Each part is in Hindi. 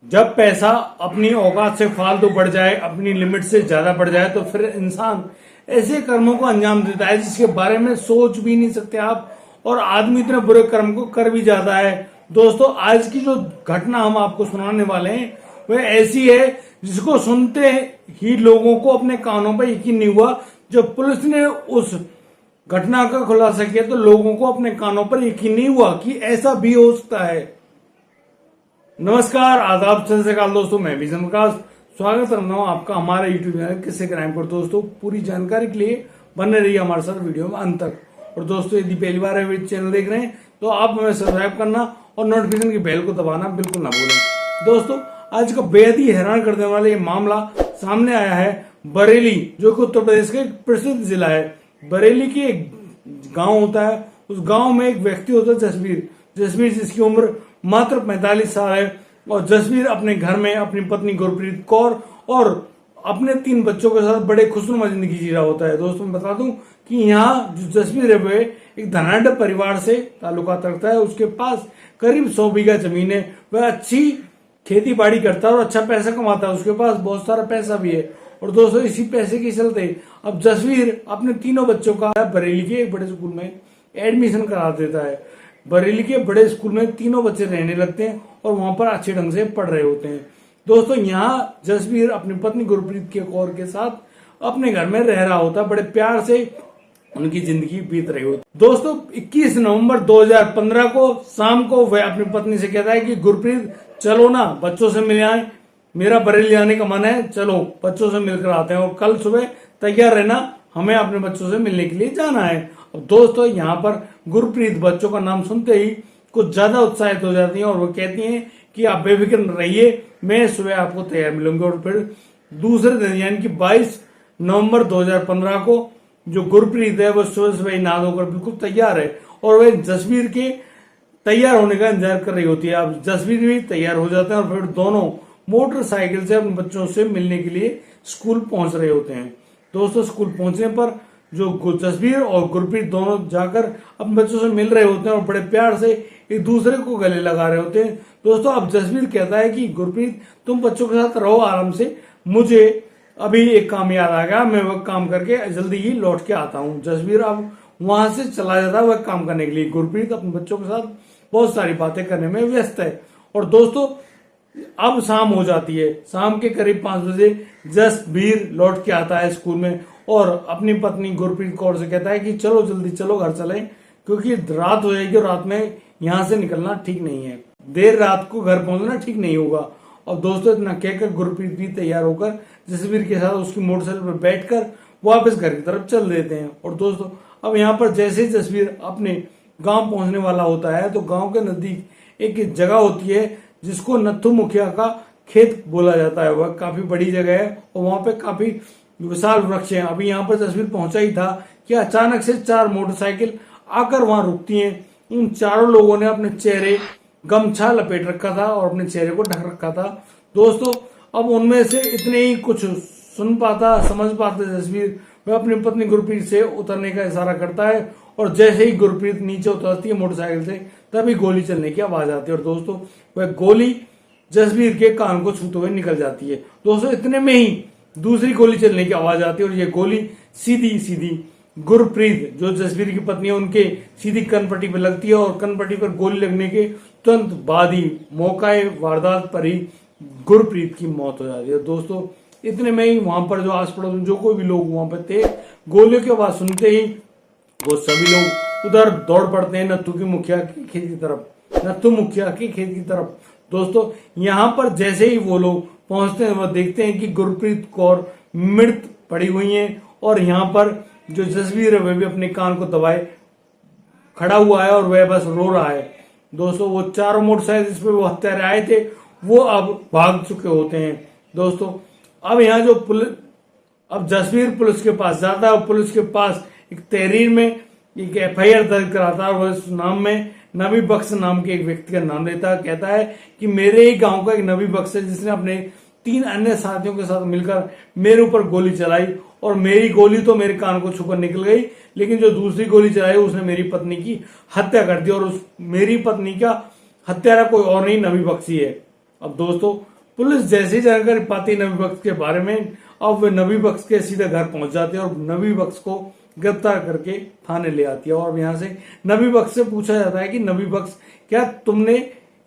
जब पैसा अपनी औकात से फालतू बढ़ जाए, अपनी लिमिट से ज्यादा बढ़ जाए, तो फिर इंसान ऐसे कर्मों को अंजाम देता है जिसके बारे में सोच भी नहीं सकते आप, और आदमी इतने बुरे कर्म को कर भी जाता है। दोस्तों, आज की जो घटना हम आपको सुनाने वाले हैं वह ऐसी है जिसको सुनते ही लोगों को अपने कानों पर यकीन नहीं हुआ। जब पुलिस ने उस घटना का खुलासा किया तो लोगों को अपने कानों पर यकीन नहीं हुआ कि ऐसा भी हो सकता है। नमस्कार, आदाब, सत श्री अकाल दोस्तों, मैं भी प्रकाश स्वागत करता हूं आपका हमारे यूट्यूब चैनल किस्से क्राइम पर। दोस्तों, पूरी जानकारी के लिए बने रहिए हमारे साथ वीडियो में अंत तक। और दोस्तों, यदि पहली बार चैनल देख रहे हैं तो आप हमें सब्सक्राइब करना और नोटिफिकेशन की बेल को दबाना बिल्कुल ना भूलें। दोस्तों, आज का बेहद ही हैरान करने वाला ये मामला सामने आया है बरेली, जो कि उत्तर प्रदेश का एक प्रसिद्ध जिला है। बरेली की एक गांव होता है, उस गांव में एक व्यक्ति होता है जसवीर, जिसकी उम्र मात्र 45 साल है। और जसवीर अपने घर में अपनी पत्नी गुरप्रीत कौर और अपने 3 बच्चों के साथ बड़े खुशनुमा जिंदगी जी रहा होता है। दोस्तों, मैं बता दूं कि यहाँ जो जसवीर है वह एक धनाढ़ परिवार से ताल्लुकात रखता है। उसके पास करीब 100 बीघा जमीन है। वह अच्छी खेती बाड़ी करता है और अच्छा पैसा कमाता है। उसके पास बहुत सारा पैसा भी है। और दोस्तों, इसी पैसे के चलते अब जसवीर अपने तीनों बच्चों का बरेली के एक बड़े स्कूल में एडमिशन करा देता है। बरेली के बड़े स्कूल में तीनों बच्चे रहने लगते हैं और वहां पर अच्छे ढंग से पढ़ रहे होते हैं। दोस्तों, यहाँ जसवीर अपनी पत्नी गुरप्रीत के कौर के साथ अपने घर में रह रहा होता है। बड़े प्यार से उनकी जिंदगी बीत रही होती। दोस्तों, 21 नवंबर 2015 को शाम को वह अपनी पत्नी से कहता है कि गुरप्रीत, चलो ना, बच्चों से मिल आए, मेरा बरेली आने का मन है, चलो बच्चों से मिलकर आते हैं और कल सुबह तैयार रहना, हमें अपने बच्चों से मिलने के लिए जाना है। अब दोस्तों, यहाँ पर गुरप्रीत बच्चों का नाम सुनते ही कुछ ज्यादा उत्साहित हो जाती हैं और वो कहती हैं कि आप बेफिक्र रहिए, मैं सुबह आपको तैयार मिलूंगी। और फिर दूसरे दिन यानी कि 22 नवंबर 2015 को जो गुरप्रीत है वह सुबह ही नहा धोकर बिल्कुल तैयार है और वह जसवीर के तैयार होने का इंतजार कर रही होती है। अब जसवीर भी तैयार हो जाते हैं और फिर दोनों मोटरसाइकिल से अपने बच्चों से मिलने के लिए स्कूल पहुंच रहे होते हैं। दोस्तों, स्कूल पहुंचने पर जो जसवीर और गुरप्रीत दोनों जाकर अपने बच्चों से मिल रहे होते हैं और बड़े प्यार से एक दूसरे को गले लगा रहे होते हैं। दोस्तों, अब जसवीर कहता है कि गुरप्रीत, तुम बच्चों के साथ रहो आराम से, मुझे अभी एक काम याद आ गया, मैं वह काम करके जल्दी ही लौट के आता हूँ। जसवीर अब वहां से चला जाता है वह काम करने के लिए। गुरप्रीत अपने बच्चों के साथ बहुत सारी बातें करने में व्यस्त है। और दोस्तों, अब शाम हो जाती है। शाम के करीब 5 बजे जसवीर लौट के आता है स्कूल में और अपनी पत्नी गुरप्रीत कौर से कहता है कि चलो जल्दी चलो, घर चलें, क्योंकि रात हो जाएगी और रात में यहाँ से निकलना ठीक नहीं है, देर रात को घर पहुंचना ठीक नहीं होगा। और दोस्तों, इतना कहकर गुरप्रीत भी तैयार होकर जसवीर के साथ उसकी मोटरसाइकिल पर बैठकर वापस घर की तरफ चल देते हैं। और दोस्तों, अब यहाँ पर जैसे ही जसवीर अपने गांव पहुंचने वाला होता है तो गांव के नजदीक एक जगह होती है जिसको नत्थू मुखिया का खेत बोला जाता है। वह काफी बड़ी जगह है और वहां पे काफी विशाल वृक्ष हैं। अभी यहाँ पर जसवीर पहुंचा ही था कि अचानक से 4 मोटरसाइकिल आकर वहां रुकती हैं। उन चारों लोगों ने अपने चेहरे गमछा लपेट रखा था और अपने चेहरे को ढक रखा था। दोस्तों, अब उनमें से इतने ही कुछ समझ पाते जसवीर, वह अपनी पत्नी गुरप्रीत से उतरने का इशारा करता है और जैसे ही गुरप्रीत नीचे उतरती है मोटरसाइकिल से, तभी गोली चलने की आवाज आती है। और दोस्तों, वह गोली जसवीर के कान को छूते हुए निकल जाती है। दोस्तों, इतने में ही दूसरी गोली चलने की आवाज आती है और यह गोली सीधी गुरप्रीत, जो जसवीर की पत्नी है, उनके सीधी कनपट्टी पर लगती है और कनपट्टी पर गोली लगने के तुरंत बाद ही मौकाए वारदात पर ही गुरप्रीत की मौत हो जाती है। दोस्तों, इतने में ही वहां पर जो आस पड़ोस में जो कोई भी लोग वहां पर थे, गोलियों की आवाज सुनते ही वो सभी लोग उधर दौड़ पड़ते हैं नत्थू मुखिया के खेत की तरफ। दोस्तों, यहाँ पर जैसे ही वो लोग पहुंचते हैं वह देखते हैं कि गुरप्रीत कौर मृत पड़ी हुई हैं और यहाँ पर जो जसवीर है वह भी अपने कान को दबाए खड़ा हुआ है और वह बस रो रहा है। दोस्तों, वो चारों मोटरसाइकिल जिसपे वो हत्यारे आए थे वो अब भाग चुके होते हैं। दोस्तों, अब यहाँ जो अब जसवीर पुलिस के पास जाता है और पुलिस के पास एक तहरीर में एक FIR दर्ज कराता है और उस नाम में नबी बख्श नाम के एक व्यक्ति का नाम लेता है। कहता है कि मेरे ही गांव का एक नबी बख्श है जिसने अपने 3 अन्य साथियों के साथ मिलकर मेरे ऊपर गोली चलाई और मेरी गोली तो मेरे कान को छूकर निकल गई, लेकिन जो दूसरी गोली चलाई उसने मेरी पत्नी की हत्या कर दी और उस मेरी पत्नी का हत्यारा कोई और नहीं, नबी बख्शी है। अब दोस्तों पुलिस जैसी जानकारी पाती नबी बख्श के बारे में, अब वे नबी बख्श के सीधे घर पहुंच जाते हैं और नबी बख्श को गिरफ्तार करके थाने ले आती है। और यहाँ से नबी बख्श से पूछा जाता है कि नबी बख्श, क्या तुमने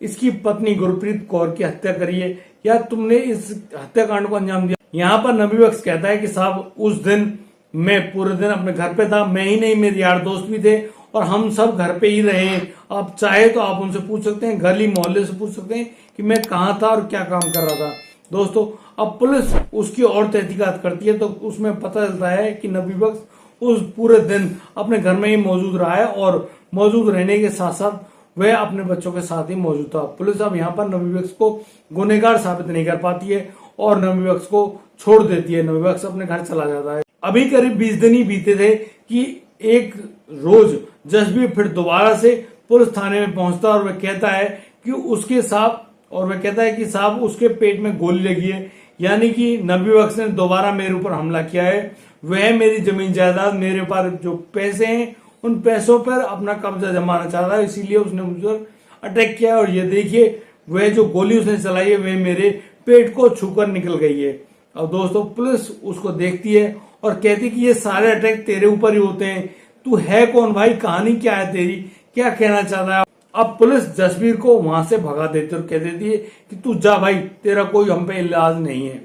इसकी पत्नी गुरप्रीत कौर की हत्या करी है या तुमने इस हत्याकांड को अंजाम दिया? यहाँ पर नबी बख्श कहता है कि साहब उस दिन मैं पूरे दिन अपने घर पे था, मैं ही नहीं मेरे यार दोस्त भी थे और हम सब घर पे ही रहे। आप चाहे तो आप उनसे पूछ सकते हैं, गली मोहल्ले से पूछ सकते हैं कि मैं कहाँ था और क्या काम कर रहा था। दोस्तों अब पुलिस उसकी और तहकीकात करती है तो उसमें पता चलता है कि नबी बख्श उस पूरे दिन अपने घर में ही मौजूद रहा है और मौजूद रहने के साथ साथ वह अपने बच्चों के साथ ही मौजूद था। पुलिस अब यहाँ पर नबी बख्श को गुनहगार साबित नहीं कर पाती है और नबी बख्श को छोड़ देती है। नबी बख्श अपने घर चला जाता है। अभी करीब 20 दिन ही बीते थे कि एक रोज जसबीर फिर दोबारा से पुलिस थाने में पहुंचता और वह कहता है कि साहब उसके पेट में गोली लगी है, यानी कि नबी बख्श ने दोबारा मेरे ऊपर हमला किया है। वह मेरी जमीन जायदाद, मेरे पास जो पैसे हैं उन पैसों पर अपना कब्जा जमाना चाह रहा है, इसीलिए उसने मुझ पर अटैक किया। और ये देखिए वह जो गोली उसने चलाई है वह मेरे पेट को छूकर निकल गई है। अब दोस्तों पुलिस उसको देखती है और कहती कि ये सारे अटैक तेरे ऊपर ही होते हैं, तू है कौन भाई, कहानी क्या है तेरी, क्या कहना चाहता है? अब पुलिस जसबीर को वहां से भगा देती है और कह देती है कि तू जा भाई, तेरा कोई हम पे इल्जाम नहीं है।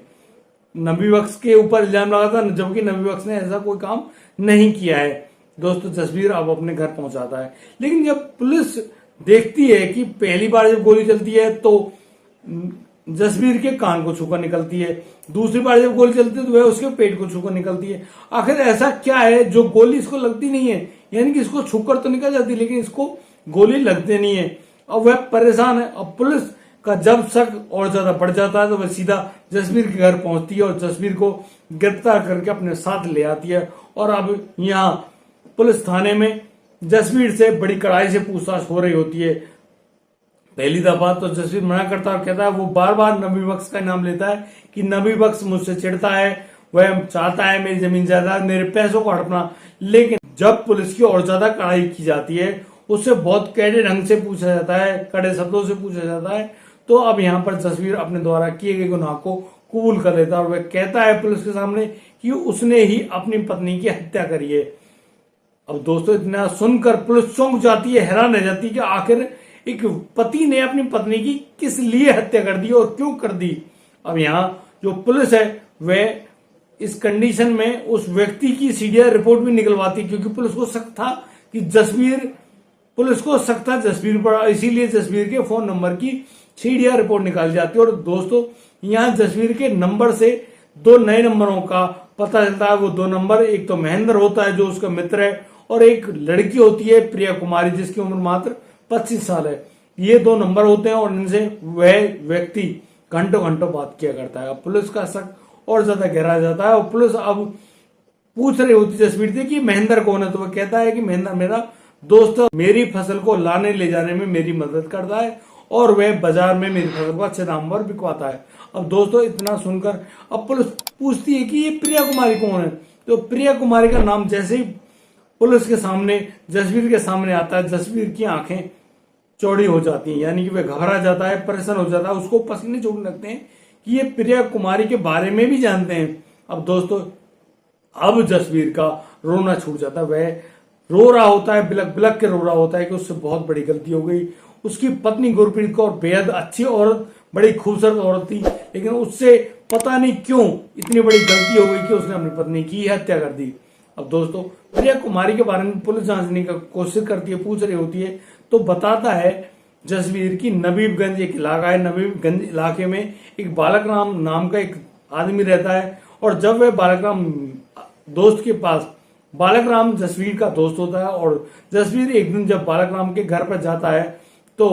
नबी बख्श के ऊपर इल्जाम लगा था जबकि नबी बख्श ने ऐसा कोई काम नहीं किया है। दोस्तों जसबीर अब अपने घर पहुंचाता है, लेकिन जब पुलिस देखती है कि पहली बार जब गोली चलती है तो जसबीर के कान को छूकर निकलती है, दूसरी बार जब गोली चलती है तो वह उसके पेट को छूकर निकलती है। आखिर ऐसा क्या है जो गोली इसको लगती नहीं है, यानी कि इसको छूकर तो निकल जाती है लेकिन इसको गोली लगती नहीं है। अब वह परेशान है। अब पुलिस का जब शक और ज्यादा बढ़ जाता है तो वह सीधा जसबीर के घर पहुंचती है और जसबीर को गिरफ्तार करके अपने साथ ले आती है। और अब यहाँ पुलिस थाने में जसबीर से बड़ी कड़ाई से पूछताछ हो रही होती है। पहली दफा तो जसबीर मना करता है और कहता है, वो बार बार नबी बख्श का नाम लेता है कि नबी बख्श मुझसे चिढ़ता है, वह चाहता है मेरी जमीन जायदाद, मेरे पैसों को हड़पना। लेकिन जब पुलिस की और ज्यादा कड़ाई की जाती है, उससे बहुत कड़े ढंग से पूछा जाता है, कड़े शब्दों से पूछा जाता है, तो अब यहाँ पर जसबीर अपने द्वारा किए गए गुनाह को कबूल कर लेता है और वह कहता है पुलिस के सामने कि उसने ही अपनी पत्नी की हत्या करी है। अब दोस्तों इतना सुनकर पुलिस चौंक जाती है, हैरान रह जाती है कि आखिर एक पति ने अपनी पत्नी की किस लिए हत्या कर दी और क्यों कर दी। अब यहाँ जो पुलिस है वह इस कंडीशन में उस व्यक्ति की सीडीआर रिपोर्ट भी निकलवाती, क्योंकि पुलिस को शक था कि जसबीर पर, इसीलिए जसबीर के फोन नंबर की सीडीआर रिपोर्ट निकाली जाती है। और दोस्तों यहाँ जसबीर के नंबर से 2 नए नंबरों का पता चलता है। वो 2 नंबर, एक तो महेंद्र होता है जो उसका मित्र है और एक लड़की होती है प्रिया कुमारी जिसकी उम्र मात्र 25 साल है। ये 2 नंबर होते हैं और इनसे वह व्यक्ति घंटों घंटों बात किया करता है। अब पुलिस का शक और ज्यादा गहरा जाता है और पुलिस अब पूछ रही होती जसबीर से कि महेंद्र कौन है, तो वह कहता है कि महेंद्र मेरा दोस्त, मेरी फसल को लाने ले जाने में मेरी मदद करता है और वह बाजार में मेरी फसल को अच्छे दाम पर बिकवाता है। अब दोस्तों इतना सुनकर अब पुलिस पूछती है कि ये प्रिया कुमारी कौन है, तो प्रिया कुमारी का नाम जैसे ही पुलिस के सामने जसबीर के सामने आता है, जसबीर की आंखें चौड़ी हो जाती हैं, यानी कि वह घबरा जाता है, परेशान हो जाता है, उसको पसीने छूटने लगते हैं कि ये प्रिया कुमारी के बारे में भी जानते हैं। अब दोस्तों अब जसबीर का रोना छूट जाता है, वह रो रहा होता है, बिलक बिलक के रो रहा होता है कि उससे बहुत बड़ी गलती हो गई। उसकी पत्नी गुरप्रीत कौर बेहद अच्छी औरत, बड़ी खूबसूरत औरत थी, लेकिन उससे पता नहीं क्यों इतनी बड़ी गलती हो गई कि उसने अपनी पत्नी की हत्या कर दी। अब दोस्तों प्रिया कुमारी के बारे में पुलिस जानने की कोशिश करती है, पूछ रही होती है, तो बताता है जसबीर की नबीबगंज एक इलाका है, नबीबगंज इलाके में एक बालक राम नाम का एक आदमी रहता है। और जब वह बालक राम दोस्त के पास, बालक राम जसबीर का दोस्त होता है और जसबीर एक दिन जब बालक राम के घर पर जाता है तो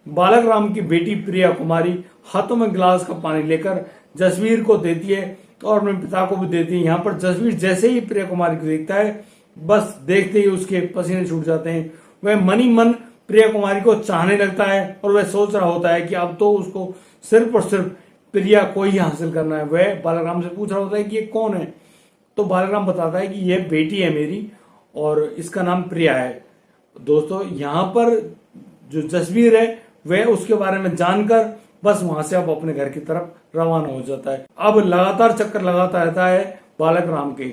बालक राम की बेटी प्रिया कुमारी हाथों में गिलास का पानी लेकर जसबीर को देती है और अपने पिता को भी देती है। यहाँ पर जसबीर जैसे ही प्रिया कुमारी को देखता है, बस देखते ही उसके पसीने छूट जाते हैं। वह मनी मन प्रिया कुमारी को चाहने लगता है और वह सोच रहा होता है कि अब तो उसको सिर्फ और सिर्फ प्रिया को ही हासिल करना है। वह बालक राम से पूछ रहा होता है कि ये कौन है, तो बालक राम बताता है कि यह बेटी है मेरी और इसका नाम प्रिया है। दोस्तों यहाँ पर जो जसबीर है वह उसके बारे में जानकर बस वहां से अब अपने घर की तरफ रवाना हो जाता है। अब लगातार चक्कर लगाता रहता है बालक राम के,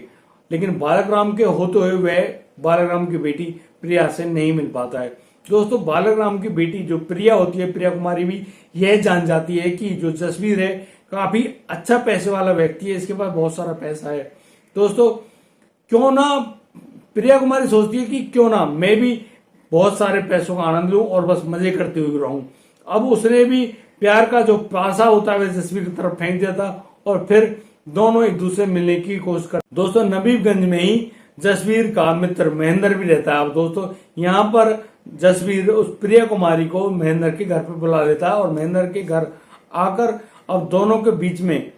लेकिन बालक राम के होते हुए वह बालक राम की बेटी प्रिया से नहीं मिल पाता है। दोस्तों बालक राम की बेटी जो प्रिया होती है, प्रिया कुमारी भी यह जान जाती है कि जो जसवीर है काफी अच्छा पैसे वाला व्यक्ति है, इसके पास बहुत सारा पैसा है। दोस्तों क्यों ना प्रिया कुमारी सोचती है कि क्यों ना मैं भी बहुत सारे पैसों का आनंद लूं और बस मजे करते हुए रहूं। अब उसने भी प्यार का जो पासा होता है वह जसवीर की तरफ फेंक दिया था और फिर दोनों एक दूसरे मिलने की कोशिश कर। दोस्तों नबीगंज में ही जसवीर का मित्र महेंद्र भी रहता है। अब दोस्तों यहाँ पर जसवीर उस प्रिया कुमारी को महेंद्र के घर पर बुला लेता है और महेंद्र के घर आकर अब दोनों के बीच में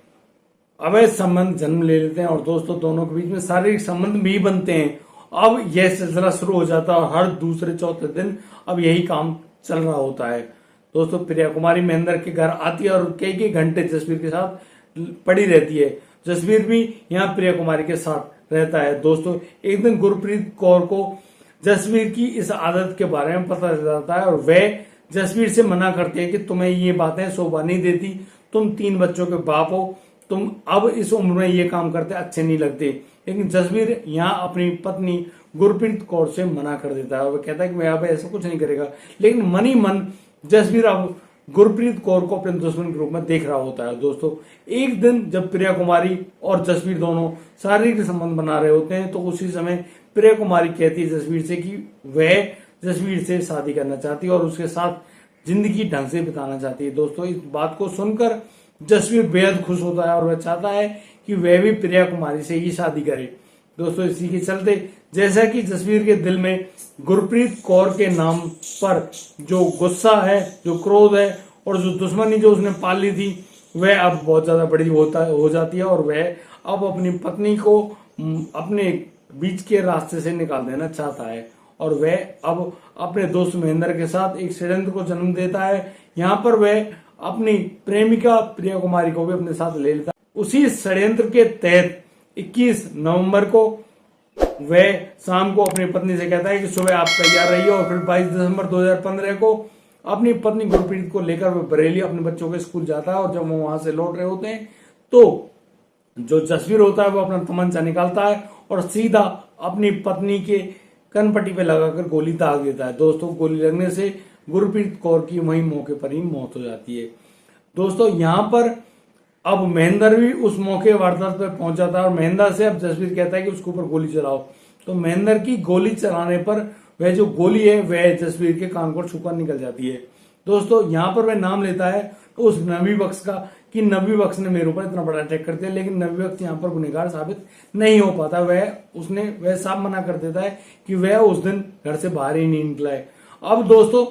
अवैध संबंध जन्म ले लेते हैं और दोस्तों दोनों के बीच में शारीरिक संबंध भी बनते हैं। अब यह सिलसिला शुरू हो जाता है और हर दूसरे चौथे दिन अब यही काम चल रहा होता है। दोस्तों प्रिया कुमारी महेंद्र के घर आती है और कई घंटे जसवीर के साथ पड़ी रहती है। जसवीर भी यहाँ प्रिया कुमारी के साथ रहता है। दोस्तों एक दिन गुरप्रीत कौर को जसवीर की इस आदत के बारे में पता चल जाता है और वह जसवीर से मना करती है कि तुम्हें ये बातें शोभा नहीं देती, तुम 3 बच्चों के बाप हो, तुम अब इस उम्र में ये काम करते अच्छे नहीं लगते। लेकिन जसवीर यहाँ अपनी पत्नी गुरप्रीत कौर से मना कर देता है और वह कहता है कि मैं अब ऐसा कुछ नहीं करेगा। लेकिन मन ही मन जसवीर अब गुरप्रीत कौर को अपने दुश्मन के रूप में देख रहा होता है। दोस्तों एक दिन जब प्रिया कुमारी और जसवीर दोनों शारीरिक संबंध बना रहे होते हैं तो उसी समय प्रिया कुमारी कहती है जसवीर से कि वह जसवीर से शादी करना चाहती है और उसके साथ जिंदगी ढंग से बिताना चाहती है। दोस्तों इस बात को सुनकर जसवीर बेहद खुश होता है और वह चाहता है कि वह भी प्रिया कुमारी से ही शादी करे। दोस्तों इसी के चलते जैसा कि जसवीर के दिल में गुरप्रीत कौर के नाम पर जो गुस्सा है, जो क्रोध है और जो दुश्मनी जो उसने पाल ली थी वह अब बहुत ज्यादा बड़ी हो जाती है और वह अब अपनी पत्नी को अपने बीच के रास्ते से निकाल देना चाहता है और वह अब अपने दोस्त महेंद्र के साथ एक षड्यंत्र को जन्म देता है। यहाँ पर वह अपनी प्रेमिका प्रिया कुमारी को भी अपने साथ ले लेता है। उसी षड्यंत्र के तहत 21 नवंबर को वह शाम को अपनी पत्नी से कहता है कि सुबह आप तैयार रहिए और फिर 22 दिसंबर 2015 को अपनी पत्नी गुरप्रीत को लेकर वह बरेली अपने बच्चों के स्कूल जाता है और जब वो वहां से लौट रहे होते हैं तो जो जसवीर होता है वो अपना तमंचा निकालता है और सीधा अपनी पत्नी के कनपट्टी पे लगाकर गोली दाग देता है। दोस्तों गोली लगने से गुरप्रीत कौर की वहीं मौके पर ही मौत हो जाती है। दोस्तों यहाँ पर अब महेंद्र भी उस मौके वारदात पर पहुंच जाता है और महेंद्र से अब जसवीर कहता है कि उसके ऊपर गोली चलाओ। तो महेंद्र की गोली चलाने पर वह जो गोली है वह जसवीर के कान को छूकर निकल जाती है। दोस्तों यहाँ पर वह नाम लेता है तो उस नबी बख्श का कि नबी बख्श ने मेरे ऊपर इतना बड़ा अटैक कर दिया, लेकिन नबी बख्श यहाँ पर गुनहगार साबित नहीं हो पाता। वह साफ मना कर देता है कि वह उस दिन घर से बाहर ही नहीं निकला है। अब दोस्तों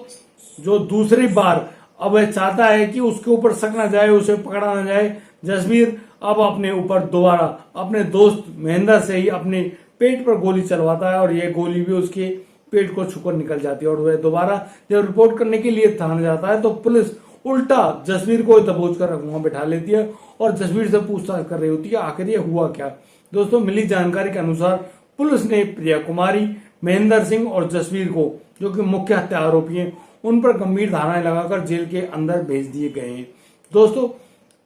जो दूसरी बार अब वह चाहता है कि उसके ऊपर शक ना जाए, उसे पकड़ा ना जाए, जसवीर अब अपने ऊपर दोबारा अपने दोस्त महेंद्र से ही अपने पेट पर गोली चलवाता है और यह गोली भी उसके पेट को छूकर निकल जाती है और वह दोबारा जब रिपोर्ट करने के लिए थाने जाता है तो पुलिस उल्टा जसवीर को दबोच कर वहां बैठा लेती है और जसवीर से पूछताछ कर रही होती है आखिर ये हुआ क्या। दोस्तों मिली जानकारी के अनुसार पुलिस ने प्रिया कुमारी, महेंद्र सिंह और जसवीर को, जो कि मुख्य हत्या आरोपी हैं, उन पर गंभीर धाराएं लगाकर जेल के अंदर भेज दिए गए हैं। दोस्तों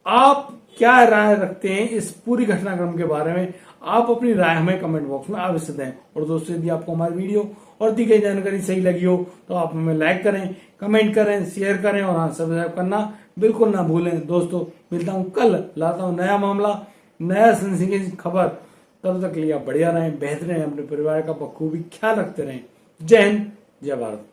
आप क्या राय रखते हैं इस पूरी घटनाक्रम के बारे में? आप अपनी राय हमें कमेंट बॉक्स में अवश्य दें। और दोस्तों यदि आपको हमारी वीडियो और दी गई जानकारी सही लगी हो तो आप हमें लाइक करें, कमेंट करें, शेयर करें और हाँ सब्सक्राइब करना बिल्कुल ना भूलें। दोस्तों मिलता हूं कल, लाता हूं नया मामला, नया सनसनीखेज खबर। तब तक के लिए आप बढ़िया रहें, बेहतर रहें, अपने परिवार का बखूबी ख्याल रखते रहें। जय हिंद, जय भारत।